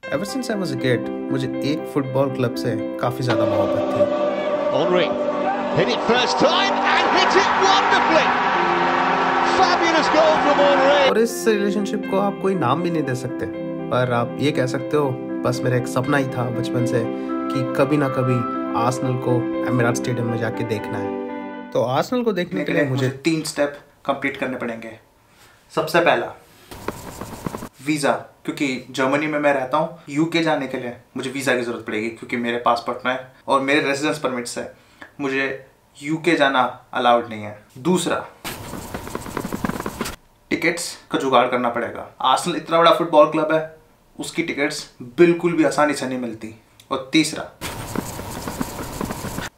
Ever since I was a kid, मुझे एक football club से काफी ज्यादा मोहब्बत थी। Henry hit it first time and hit it wonderfully. Fabulous goal from Henry. और इस रिलेशनशिप को आप कोई नाम भी नहीं दे सकते, पर आप ये कह सकते हो बस मेरा एक सपना ही था बचपन से कि कभी ना कभी आर्सेनल को एमिरेट्स स्टेडियम में जाके देखना है। तो आर्सेनल को देखने के लिए मुझे 3 स्टेप कंप्लीट करने पड़ेंगे। सबसे पहला वीज़ा, क्योंकि जर्मनी में मैं रहता हूँ। यूके जाने के लिए मुझे वीज़ा की ज़रूरत पड़ेगी क्योंकि मेरे पासपोर्ट में और मेरे रेजिडेंस परमिट से मुझे यूके जाना अलाउड नहीं है। दूसरा, टिकट्स का जुगाड़ करना पड़ेगा। आर्सेनल इतना बड़ा फुटबॉल क्लब है, उसकी टिकट्स बिल्कुल भी आसानी से नहीं मिलती। और तीसरा,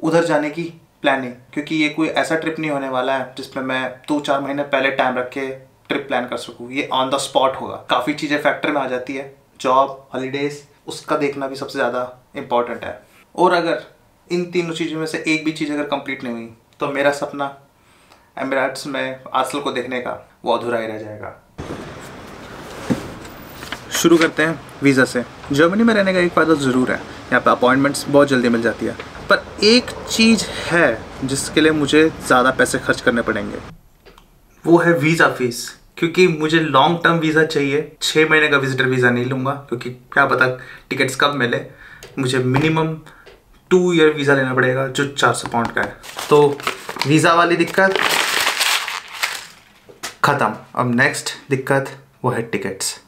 उधर जाने की प्लानिंग, क्योंकि ये कोई ऐसा ट्रिप नहीं होने वाला है जिसमें मैं 2-4 महीने पहले टाइम रख के ट्रिप प्लान कर सकूँ। ये ऑन द स्पॉट होगा। काफ़ी चीज़ें फैक्टर में आ जाती है, जॉब, हॉलीडेज, उसका देखना भी सबसे ज़्यादा इम्पॉर्टेंट है। और अगर इन तीनों चीज़ों में से एक भी चीज़ अगर कंप्लीट नहीं हुई तो मेरा सपना एमिरेट्स में आर्सेनल को देखने का वो अधूरा ही रह जाएगा। शुरू करते हैं वीज़ा से। जर्मनी में रहने का एक फ़ायदा ज़रूर है, यहाँ पे अपॉइंटमेंट्स बहुत जल्दी मिल जाती है। पर एक चीज़ है जिसके लिए मुझे ज़्यादा पैसे खर्च करने पड़ेंगे, वो है वीज़ा फीस। क्योंकि मुझे लॉन्ग टर्म वीज़ा चाहिए, 6 महीने का विजिटर वीज़ा नहीं लूँगा क्योंकि क्या पता टिकट्स कब मिले। मुझे मिनिमम 2 ईयर वीज़ा लेना पड़ेगा जो 400 पाउंड का है। तो वीज़ा वाली दिक्कत ख़त्म। अब नेक्स्ट दिक्कत वो है टिकट्स।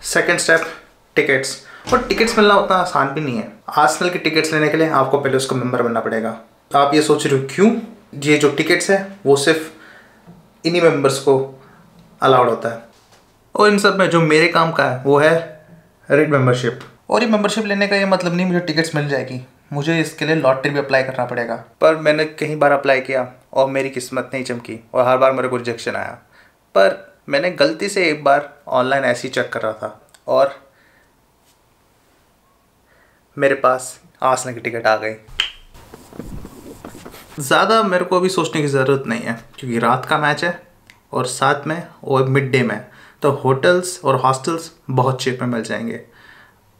Second step, tickets. और टिकट्स मिलना उतना आसान भी नहीं है। आर्सेनल के टिकट्स लेने के लिए आपको पहले उसका मेंबर बनना पड़ेगा। आप ये सोच रहे हो क्यों? ये जो टिकट्स है वो सिर्फ इन्हीं मेंबर्स को अलाउड होता है। और इन सब में जो मेरे काम का है वो है रेड मेंबरशिप। और ये मेंबरशिप लेने का ये मतलब नहीं मुझे टिकट्स मिल जाएगी, मुझे इसके लिए लॉटरी भी अप्लाई करना पड़ेगा। पर मैंने कई बार अप्लाई किया और मेरी किस्मत नहीं चमकी और हर बार मेरे को रिजेक्शन आया। पर मैंने गलती से एक बार ऑनलाइन ऐसे ही चेक कर रहा था और मेरे पास आर्सेनल की टिकट आ गई। ज़्यादा मेरे को अभी सोचने की ज़रूरत नहीं है क्योंकि रात का मैच है और साथ में और मिड डे में, तो होटल्स और हॉस्टल्स बहुत चीप में मिल जाएंगे।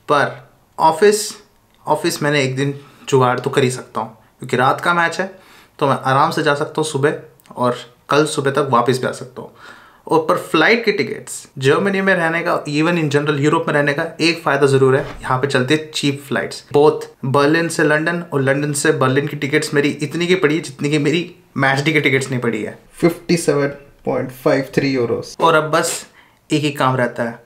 पर ऑफिस मैंने एक दिन जुगाड़ तो कर ही सकता हूँ क्योंकि रात का मैच है, तो मैं आराम से जा सकता हूँ सुबह और कल सुबह तक वापस भी आ सकता हूँ। और पर फ्लाइट के टिकट्स, जर्मनी में रहने का, इवन इन जनरल यूरोप में रहने का एक फ़ायदा ज़रूर है, यहाँ पे चलती है चीप फ्लाइट्स। बोथ बर्लिन से लंदन और लंदन से बर्लिन की टिकट्स मेरी इतनी की पड़ी है जितनी की मेरी मैच डे की टिकट्स नहीं पड़ी है, 57.53 यूरोस। और अब बस एक ही काम रहता है,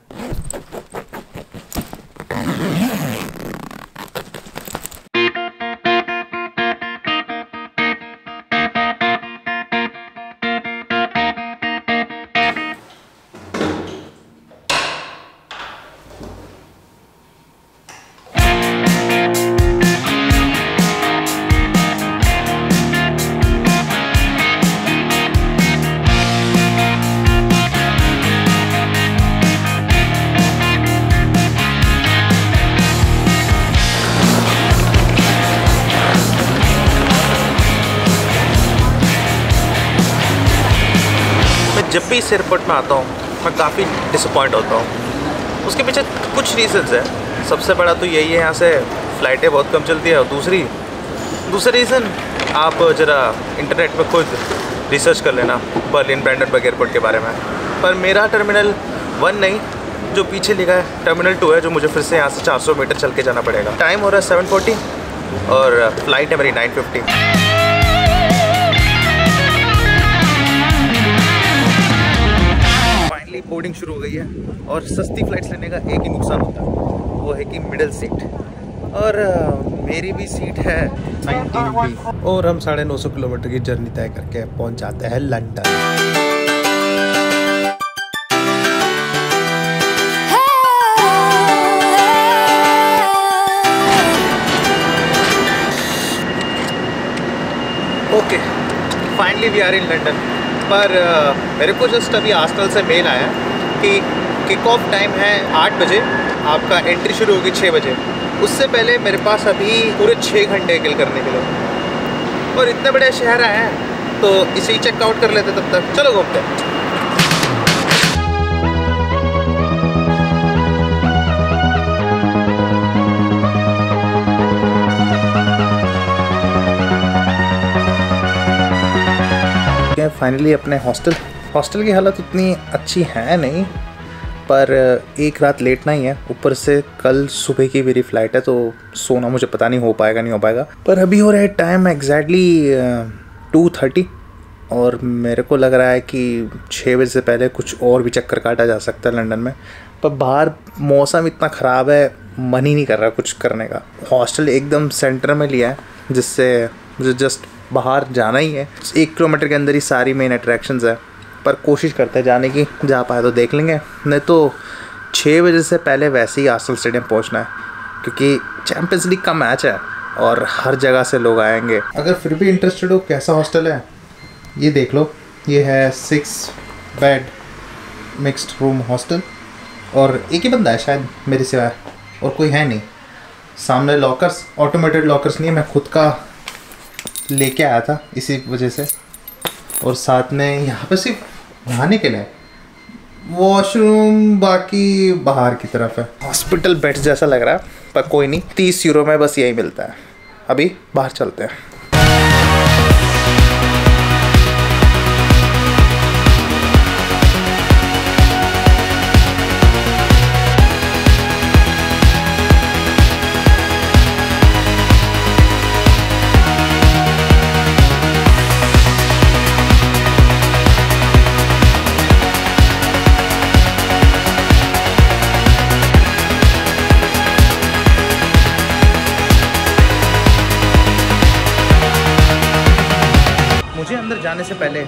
जब भी इस एयरपोर्ट में आता हूँ मैं काफ़ी डिसअपॉइंट होता हूँ। उसके पीछे कुछ रीज़न्स हैं। सबसे बड़ा तो यही है यहाँ से फ़्लाइटें बहुत कम चलती है। और दूसरा रीज़न, आप ज़रा इंटरनेट पे खुद रिसर्च कर लेना बर्लिन ब्रांडेनबर्ग एयरपोर्ट के बारे में। पर मेरा टर्मिनल 1 नहीं, जो पीछे लिखा है टर्मिनल 2 है, जो मुझे फिर से यहाँ से 400 मीटर चल के जाना पड़ेगा। टाइम हो रहा है 7:40 और फ्लाइट है मेरी 9:50। बोर्डिंग शुरू हो गई है और सस्ती फ्लाइट्स लेने का एक ही नुकसान होता है, वो है कि मिडिल सीट। और मेरी भी सीट है 19B। और हम 950 किलोमीटर की जर्नी तय करके पहुंच जाते हैं London. Okay, finally we are in London. पर मेरे को जस्ट अभी आर्सेनल से मेल आया कि किक ऑफ टाइम है 8 बजे, आपका एंट्री शुरू होगी 6 बजे। उससे पहले मेरे पास अभी पूरे 6 घंटे किल करने के लिए। और इतने बड़े शहर आए हैं तो इसे ही चेकआउट कर लेते तब तक। चलो घूमते हैं। फाइनली अपने हॉस्टल की हालत उतनी अच्छी है नहीं, पर एक रात लेटना ही है। ऊपर से कल सुबह की मेरी फ़्लाइट है, तो सोना मुझे पता नहीं हो पाएगा नहीं हो पाएगा। पर अभी हो रहा है टाइम एग्जैक्टली 2:30 और मेरे को लग रहा है कि 6 बजे से पहले कुछ और भी चक्कर काटा जा सकता है लंदन में। पर बाहर मौसम इतना ख़राब है, मन ही नहीं कर रहा कुछ करने का। हॉस्टल एकदम सेंटर में लिया है, जिससे मुझे जस्ट बाहर जाना ही है। 1 किलोमीटर के अंदर ही सारी मेन अट्रैक्शंस है, पर कोशिश करते हैं जाने की। जा पाए तो देख लेंगे, नहीं तो 6 बजे से पहले वैसे ही आर्सेनल स्टेडियम पहुंचना है, क्योंकि चैंपियंस लीग का मैच है और हर जगह से लोग आएंगे। अगर फिर भी इंटरेस्टेड हो कैसा हॉस्टल है ये देख लो। ये है 6 बेड मिक्स्ड रूम हॉस्टल और एक ही बंदा है शायद मेरे सिवाय, और कोई है नहीं। सामने लॉकर्स, ऑटोमेटेड लॉकर्स नहीं है, मैं खुद का लेके आया था इसी वजह से। और साथ में यहाँ पे सिर्फ नहाने के लिए वॉशरूम, बाकी बाहर की तरफ है। हॉस्पिटल बेड जैसा लग रहा है, पर कोई नहीं, 30 यूरो में बस यही मिलता है। अभी बाहर चलते हैं। मुझे अंदर जाने से पहले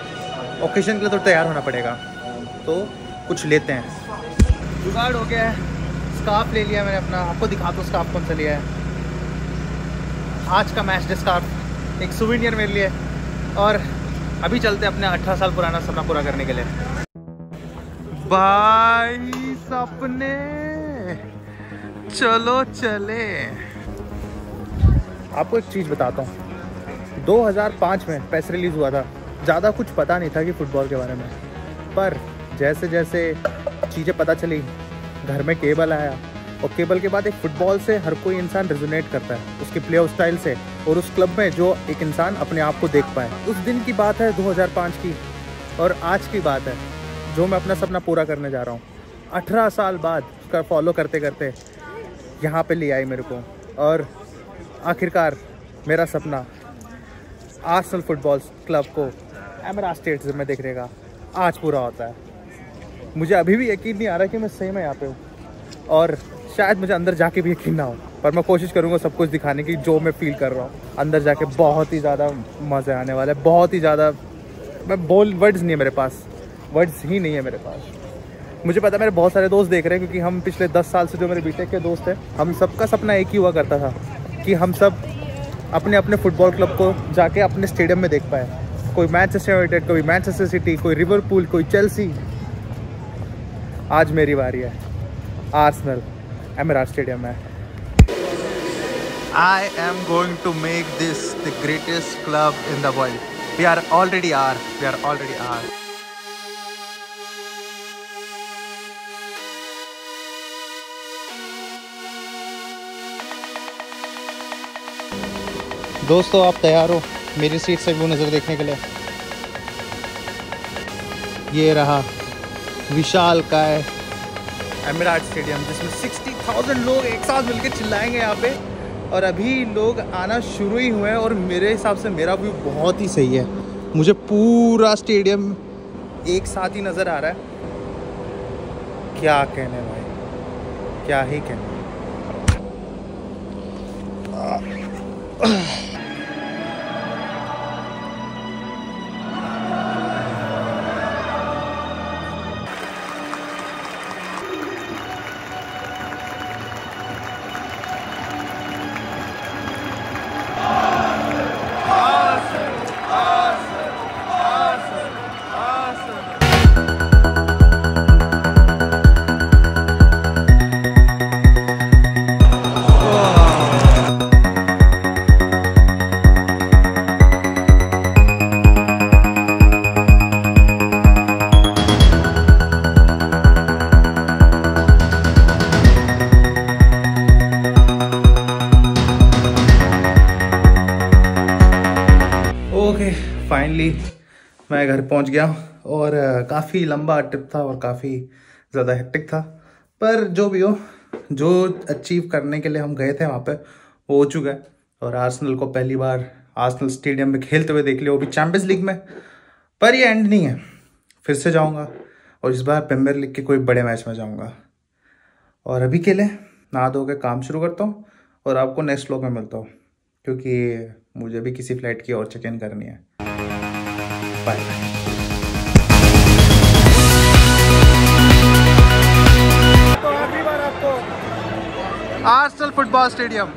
ओकेजन के लिए तो तैयार होना पड़ेगा, तो कुछ लेते हैं। जुगाड़ हो गया है, स्कार्फ ले लिया मैंने अपना। आपको दिखा दो स्कार्फ कौन सा लिया है। आज का मैच डे स्कार्फ, एक सुवेनियर मेरे लिए। और अभी चलते हैं अपने 18 साल पुराना सपना पूरा करने के लिए। भाई सपने चलो चले। आपको एक चीज़ बताता हूँ, 2005 में प्रेस रिलीज़ हुआ था। ज़्यादा कुछ पता नहीं था कि फ़ुटबॉल के बारे में, पर जैसे जैसे चीज़ें पता चली, घर में केबल आया, और केबल के बाद एक फ़ुटबॉल से हर कोई इंसान रेजोनेट करता है, उसके प्ले ऑफ स्टाइल से, और उस क्लब में जो एक इंसान अपने आप को देख पाए। उस दिन की बात है 2005 की, और आज की बात है जो मैं अपना सपना पूरा करने जा रहा हूँ। 18 साल बाद उसका फॉलो करते करते यहाँ पे ले आई मेरे को, और आखिरकार मेरा सपना आर्सेनल फुटबॉल क्लब को एमराल्ड स्टेडियम में देखने का आज पूरा होता है। मुझे अभी भी यकीन नहीं आ रहा कि मैं सही में यहाँ पे हूँ, और शायद मुझे अंदर जाके भी यकीन ना हो, पर मैं कोशिश करूँगा सब कुछ दिखाने की जो मैं फील कर रहा हूँ। अंदर जाके बहुत ही ज़्यादा मज़े आने वाले, बहुत ही ज़्यादा। वर्ड्स नहीं है मेरे पास, वर्ड्स ही नहीं है मेरे पास। मुझे पता है मेरे बहुत सारे दोस्त देख रहे हैं, क्योंकि हम पिछले 10 साल से जो मेरे बीटेक के दोस्त हैं, हम सबका सपना एक ही हुआ करता था कि हम सब अपने अपने फुटबॉल क्लब को जाके अपने स्टेडियम में देख पाए। कोई मैनचेस्टर यूनाइटेड, कोई मैनचेस्टर सिटी, कोई लिवरपूल, कोई चेल्सी। आज मेरी बारी है, आर्सेनल एमराल्ड स्टेडियम में। I am going to make this the greatest club in the world. We already are. दोस्तों आप तैयार हो मेरी सीट से व्यू नज़र देखने के लिए? ये रहा विशालकाय एमराल्ड स्टेडियम, जिसमें 60,000 लोग एक साथ मिलकर चिल्लाएंगे यहाँ पे। और अभी लोग आना शुरू ही हुए हैं, और मेरे हिसाब से मेरा व्यू बहुत he सही है। मुझे पूरा स्टेडियम एक साथ ही नज़र आ रहा है। क्या कहने भाई, क्या ही कहने। फाइनली मैं घर पहुंच गया और काफ़ी लंबा ट्रिप था और काफ़ी ज़्यादा हेक्टिक था, पर जो भी हो, जो अचीव करने के लिए हम गए थे वहाँ पे वो हो चुका है। और आर्सेनल को पहली बार आर्सेनल स्टेडियम में खेलते हुए देख लिया, वो भी चैंपियंस लीग में। पर ये एंड नहीं है, फिर से जाऊँगा और इस बार प्रीमियर लीग के कोई बड़े मैच में जाऊँगा। और अभी के लिए नहा धो के काम शुरू करता हूँ और आपको नेक्स्ट व्लॉग में मिलता हूँ, क्योंकि मुझे भी किसी फ्लाइट की और चेक इन करनी है। बाय। तो अगली बार आपको आर्सेनल फुटबॉल स्टेडियम